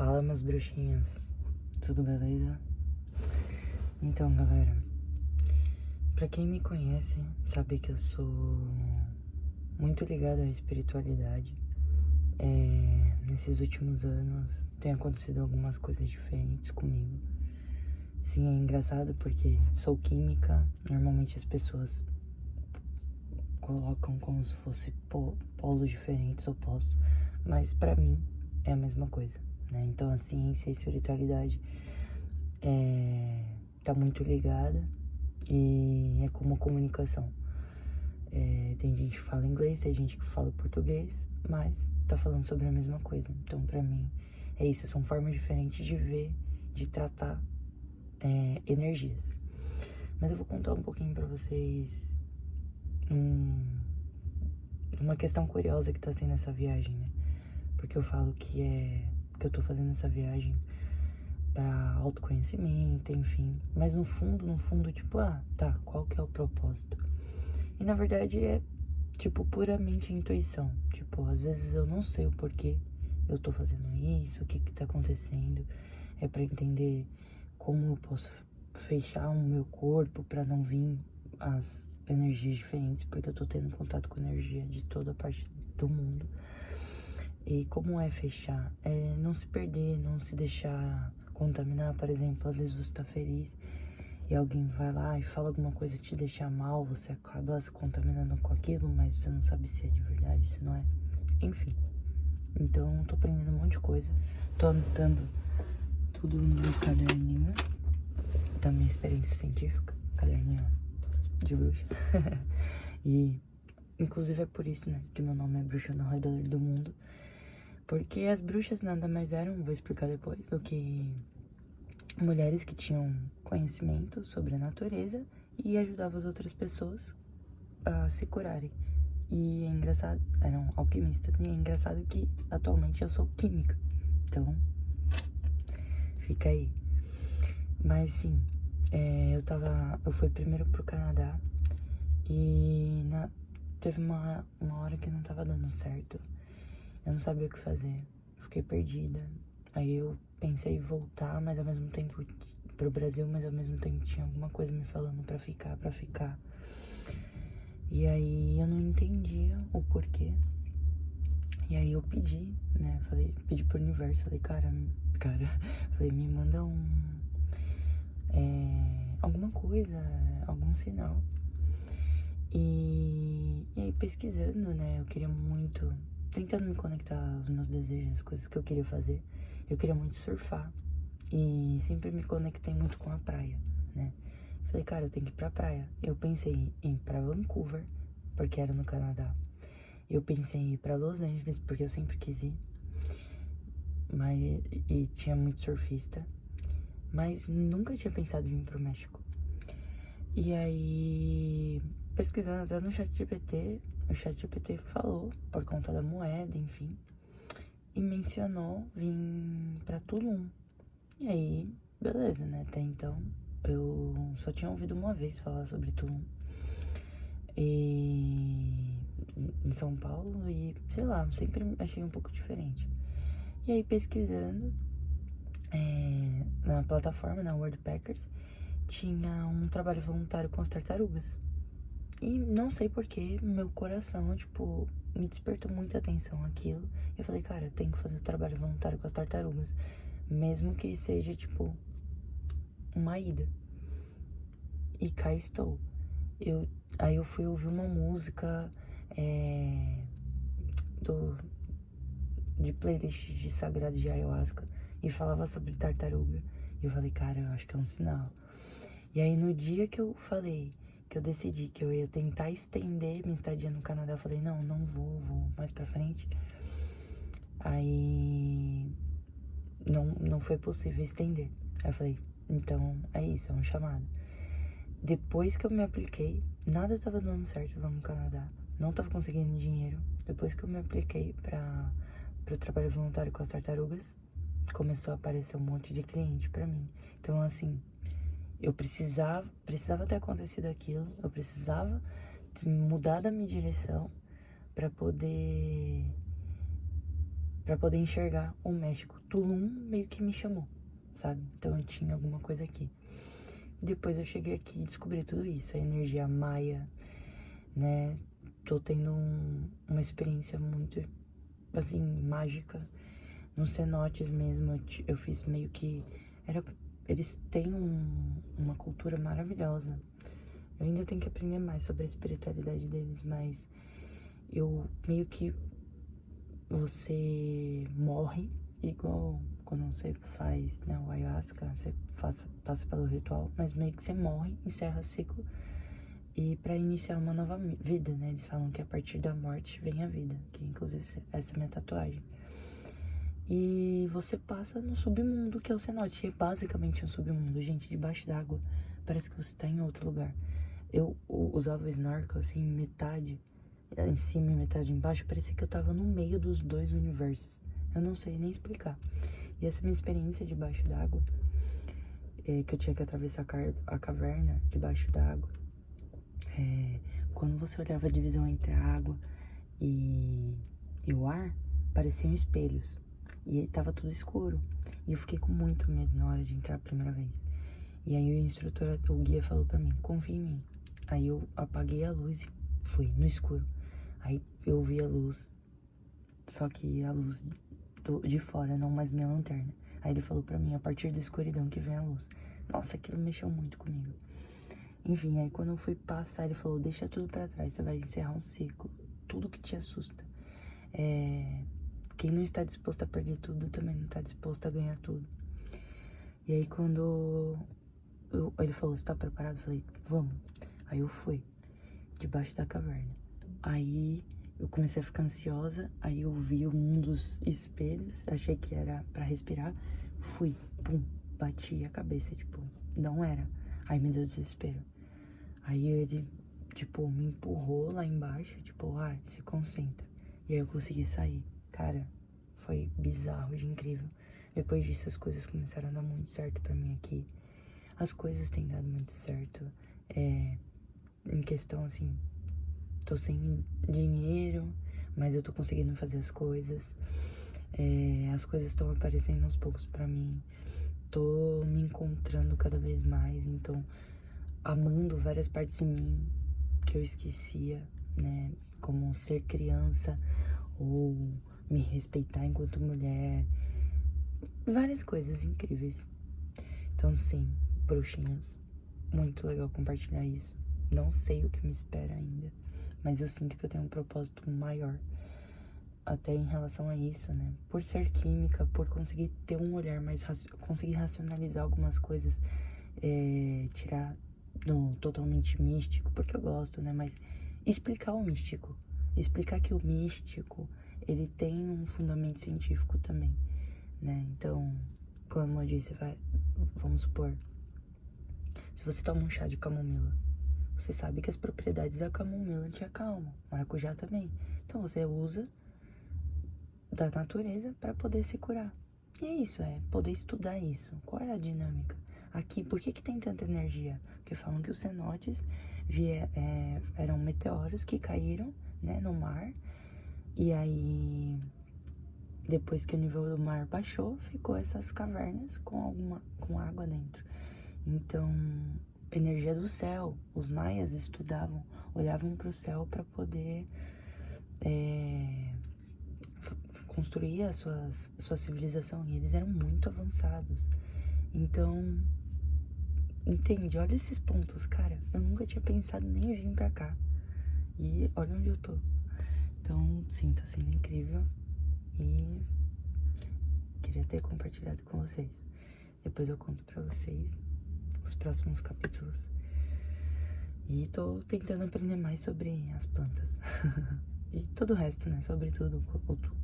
Fala, meus bruxinhos, tudo beleza? Então, galera, pra quem me conhece, sabe que eu sou muito ligado à espiritualidade. Nesses últimos anos tem acontecido algumas coisas diferentes comigo. Sim, é engraçado porque sou química, normalmente as pessoas colocam como se fosse polos diferentes, opostos, mas pra mim é a mesma coisa, né? Então a ciência e a espiritualidade tá muito ligada e é como comunicação. Tem gente que fala inglês, tem gente que fala português, mas tá falando sobre a mesma coisa. Então pra mim é isso, são formas diferentes de ver, de tratar energias. Mas eu vou contar um pouquinho pra vocês uma questão curiosa que tá sendo essa viagem, né? Porque eu falo que eu tô fazendo essa viagem pra autoconhecimento, enfim. Mas no fundo, tipo, tá, qual que é o propósito? E na verdade é, tipo, puramente intuição. Tipo, às vezes eu não sei o porquê eu tô fazendo isso, o que que tá acontecendo. É pra entender como eu posso fechar o meu corpo pra não vir as energias diferentes, porque eu tô tendo contato com energia de toda parte do mundo. E como é fechar? É não se perder, não se deixar contaminar. Por exemplo, às vezes você tá feliz e alguém vai lá e fala alguma coisa que te deixa mal, você acaba se contaminando com aquilo, mas você não sabe se é de verdade, se não é. Enfim. Então, tô aprendendo um monte de coisa. Tô anotando tudo no meu caderninho da minha experiência científica. Caderninho de bruxa. E, inclusive, é por isso, né, que meu nome é Bruxa ao Redor do Mundo. Porque as bruxas nada mais eram, vou explicar depois, do que mulheres que tinham conhecimento sobre a natureza e ajudavam as outras pessoas a se curarem. E é engraçado, eram alquimistas, e é engraçado que atualmente eu sou química. Então, fica aí. Mas sim, eu fui primeiro pro Canadá e teve uma hora que não tava dando certo. Eu não sabia o que fazer, fiquei perdida. Aí eu pensei em voltar, mas ao mesmo tempo pro Brasil, mas ao mesmo tempo tinha alguma coisa me falando pra ficar. E aí eu não entendia o porquê. E aí eu pedi, né? Pedi pro universo, falei, cara, falei, me manda alguma coisa, algum sinal. E aí pesquisando, né? Eu queria muito, tentando me conectar aos meus desejos, as coisas que eu queria fazer. Eu queria muito surfar. E sempre me conectei muito com a praia, né? Falei, cara, eu tenho que ir pra praia. Eu pensei em ir pra Vancouver, porque era no Canadá. Eu pensei em ir pra Los Angeles, porque eu sempre quis ir. E tinha muito surfista. Mas nunca tinha pensado em vir pro México. E aí, pesquisando até no ChatGPT, o ChatGPT falou, por conta da moeda, enfim, e mencionou vir pra Tulum. E aí, beleza, né? Até então, eu só tinha ouvido uma vez falar sobre Tulum. Em São Paulo, e sei lá, sempre achei um pouco diferente. E aí, pesquisando na plataforma, na Worldpackers, tinha um trabalho voluntário com as tartarugas. E não sei porquê, meu coração, tipo, me despertou muita atenção aquilo. Eu falei, cara, eu tenho que fazer trabalho voluntário com as tartarugas. Mesmo que seja, tipo, uma ida. E cá estou. Aí eu fui ouvir uma música de playlist de sagrado de ayahuasca e falava sobre tartaruga. E eu falei, cara, eu acho que é um sinal. E aí no dia que eu falei, que eu decidi que eu ia tentar estender minha estadia no Canadá, eu falei, não vou mais pra frente. Aí não foi possível estender. Aí eu falei, então é isso, é um chamado. Depois que eu me apliquei, nada tava dando certo lá no Canadá. Não tava conseguindo dinheiro. Depois que eu me apliquei pro trabalho voluntário com as tartarugas, começou a aparecer um monte de cliente pra mim. Então, assim, eu precisava ter acontecido aquilo. Eu precisava ter mudado a minha direção pra poder pra poder enxergar o México. Tulum meio que me chamou, sabe? Então eu tinha alguma coisa aqui. Depois eu cheguei aqui e descobri tudo isso, a energia maia, né? Tô tendo uma experiência muito, assim, mágica. Nos cenotes mesmo, eu fiz meio que... eles têm uma cultura maravilhosa. Eu ainda tenho que aprender mais sobre a espiritualidade deles, mas eu meio que... Você morre, igual quando você faz, né, o ayahuasca, você passa pelo ritual, mas meio que você morre, encerra o ciclo e pra iniciar uma nova vida, né? Eles falam que a partir da morte vem a vida, que inclusive essa é a minha tatuagem. E você passa no submundo, que é o cenote. E é basicamente um submundo, gente, debaixo d'água. Parece que você tá em outro lugar. Eu usava o snorkel, assim, metade em cima e metade embaixo. Parecia que eu tava no meio dos dois universos. Eu não sei nem explicar. E essa minha experiência debaixo d'água, que eu tinha que atravessar a caverna debaixo d'água. Quando você olhava a divisão entre a água e o ar, pareciam espelhos. E tava tudo escuro. E eu fiquei com muito medo na hora de entrar a primeira vez. E aí o instrutor, o guia falou pra mim, confia em mim. Aí eu apaguei a luz e fui no escuro. Aí eu vi a luz, só que a luz de fora, não mais minha lanterna. Aí ele falou pra mim, a partir da escuridão que vem a luz. Nossa, aquilo mexeu muito comigo. Enfim, aí quando eu fui passar, ele falou, deixa tudo pra trás, você vai encerrar um ciclo. Tudo que te assusta. Quem não está disposto a perder tudo, também não está disposto a ganhar tudo. E aí quando ele falou, você tá preparado? Eu falei, vamos. Aí eu fui, debaixo da caverna. Aí eu comecei a ficar ansiosa, aí eu vi um dos espelhos, achei que era pra respirar, fui, pum, bati a cabeça, tipo, não era. Aí me deu desespero. Aí ele, tipo, me empurrou lá embaixo, tipo, se concentra. E aí eu consegui sair. Cara, foi bizarro de incrível. Depois disso as coisas começaram a dar muito certo pra mim aqui. As coisas têm dado muito certo. Em questão, assim, tô sem dinheiro, mas eu tô conseguindo fazer as coisas. As coisas estão aparecendo aos poucos pra mim. Tô me encontrando cada vez mais, então amando várias partes em mim que eu esquecia, né? Como ser criança ou me respeitar enquanto mulher. Várias coisas incríveis. Então sim, bruxinhos, muito legal compartilhar isso. Não sei o que me espera ainda, mas eu sinto que eu tenho um propósito maior até em relação a isso, né? Por ser química, por conseguir ter um olhar mais conseguir racionalizar algumas coisas, tirar do totalmente místico, porque eu gosto, né? Mas explicar o místico, explicar que o místico, ele tem um fundamento científico também, né? Então, como eu disse, vamos supor, se você toma um chá de camomila, você sabe que as propriedades da camomila te acalmam, maracujá também. Então você usa da natureza para poder se curar. E é isso, poder estudar isso. Qual é a dinâmica? Aqui, por que tem tanta energia? Porque falam que os cenotes eram meteoros que caíram, né, no mar. E aí, depois que o nível do mar baixou, ficou essas cavernas com água dentro. Então, energia do céu. Os maias estudavam, olhavam para o céu para poder construir a sua civilização. E eles eram muito avançados. Então, entende? Olha esses pontos, cara. Eu nunca tinha pensado nem em vir pra cá. E olha onde eu tô. Então, sim, tá sendo incrível. E queria ter compartilhado com vocês. Depois eu conto pra vocês os próximos capítulos. E tô tentando aprender mais sobre as plantas. E todo o resto, né? Sobretudo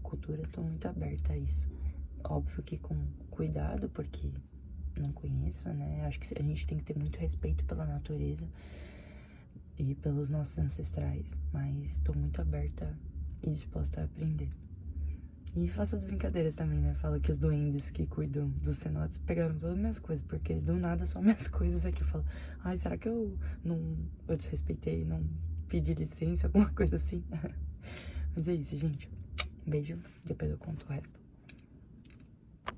cultura, tô muito aberta a isso. Óbvio que com cuidado, porque não conheço, né? Acho que a gente tem que ter muito respeito pela natureza e pelos nossos ancestrais. Mas tô muito aberta e disposta a aprender. E faço as brincadeiras também, né? Falo que os duendes que cuidam dos cenotes pegaram todas as minhas coisas, porque do nada só minhas coisas aqui. Eu falo, será que eu desrespeitei, não pedi licença, alguma coisa assim? Mas é isso, gente. Um beijo, depois eu conto o resto.